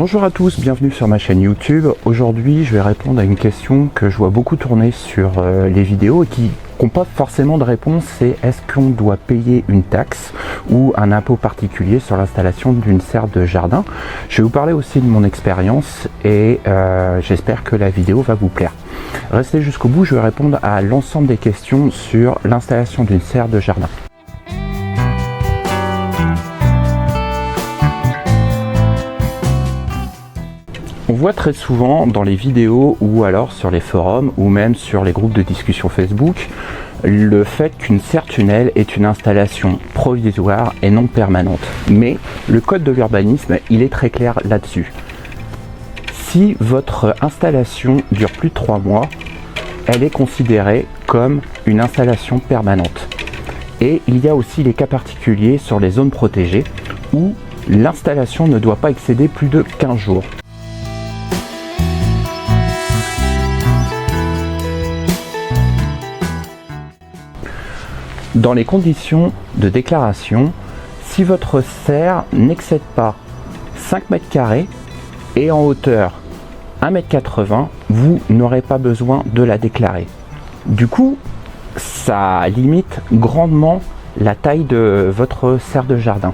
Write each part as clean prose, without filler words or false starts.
Bonjour à tous, bienvenue sur ma chaîne YouTube. Aujourd'hui, je vais répondre à une question que je vois beaucoup tourner sur les vidéos et qui n'ont pas forcément de réponse, c'est est-ce qu'on doit payer une taxe ou un impôt particulier sur l'installation d'une serre de jardin. Je vais vous parler aussi de mon expérience et j'espère que la vidéo va vous plaire. Restez jusqu'au bout, je vais répondre à l'ensemble des questions sur l'installation d'une serre de jardin. On voit très souvent dans les vidéos ou alors sur les forums ou même sur les groupes de discussion Facebook le fait qu'une serre tunnel est une installation provisoire et non permanente. Mais le code de l'urbanisme, il est très clair là-dessus. Si votre installation dure plus de 3 mois, elle est considérée comme une installation permanente. Et il y a aussi les cas particuliers sur les zones protégées où l'installation ne doit pas excéder plus de 15 jours. Dans les conditions de déclaration, si votre serre n'excède pas 5 mètres carrés et en hauteur 1,80 m, vous n'aurez pas besoin de la déclarer. Du coup, ça limite grandement la taille de votre serre de jardin.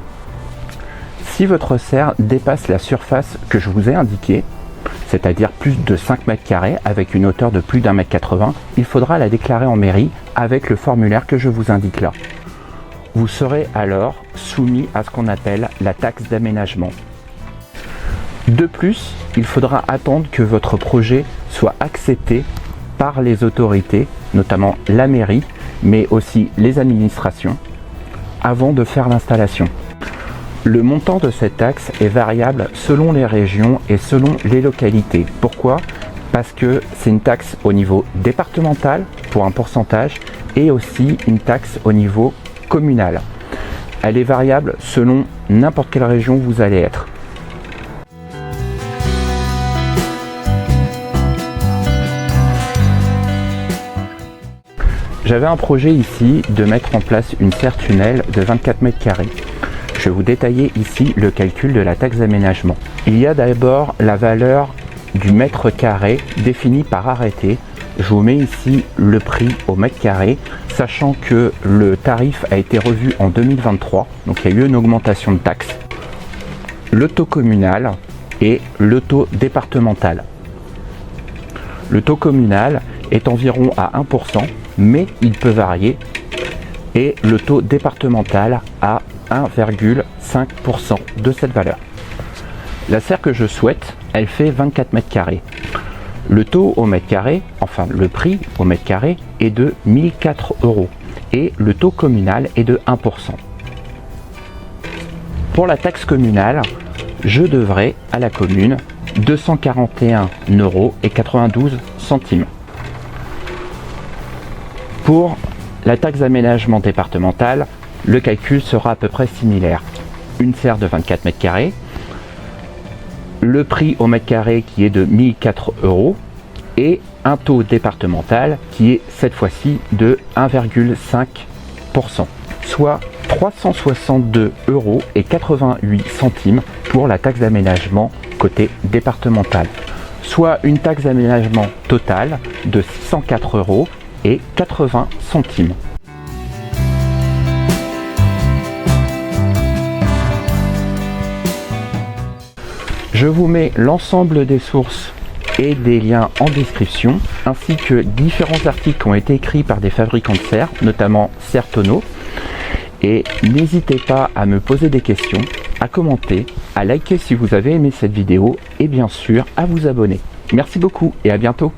Si votre serre dépasse la surface que je vous ai indiquée, c'est-à-dire plus de 5 mètres carrés avec une hauteur de plus d'1,80 m, il faudra la déclarer en mairie avec le formulaire que je vous indique là. Vous serez alors soumis à ce qu'on appelle la taxe d'aménagement. De plus, il faudra attendre que votre projet soit accepté par les autorités, notamment la mairie, mais aussi les administrations, avant de faire l'installation. Le montant de cette taxe est variable selon les régions et selon les localités. Pourquoi ? Parce que c'est une taxe au niveau départemental pour un pourcentage et aussi une taxe au niveau communal. Elle est variable selon n'importe quelle région où vous allez être. J'avais un projet ici de mettre en place une serre tunnel de 24 mètres carrés. Je vais vous détailler ici le calcul de la taxe d'aménagement. Il y a d'abord la valeur du mètre carré définie par arrêté. Je vous mets ici le prix au mètre carré, sachant que le tarif a été revu en 2023, donc il y a eu une augmentation de taxe. Le taux communal et le taux départemental. Le taux communal est environ à 1%, mais il peut varier, et le taux départemental à 1,5% de cette valeur. La serre que je souhaite, elle fait 24 mètres carrés. Le taux au mètre carré, enfin le prix au mètre carré est de 1004 € et le taux communal est de 1%. Pour la taxe communale, je devrais à la commune 241,92 €. Pour la taxe d'aménagement départementale, le calcul sera à peu près similaire. Une serre de 24 mètres carrés, le prix au mètre carré qui est de 1004 € et un taux départemental qui est cette fois-ci de 1,5%, soit 362,88 € pour la taxe d'aménagement côté départemental, soit une taxe d'aménagement totale de 604,80 €. Je vous mets l'ensemble des sources et des liens en description, ainsi que différents articles qui ont été écrits par des fabricants de serres, notamment Serre-Tonneau. Et n'hésitez pas à me poser des questions, à commenter, à liker si vous avez aimé cette vidéo et bien sûr à vous abonner. Merci beaucoup et à bientôt.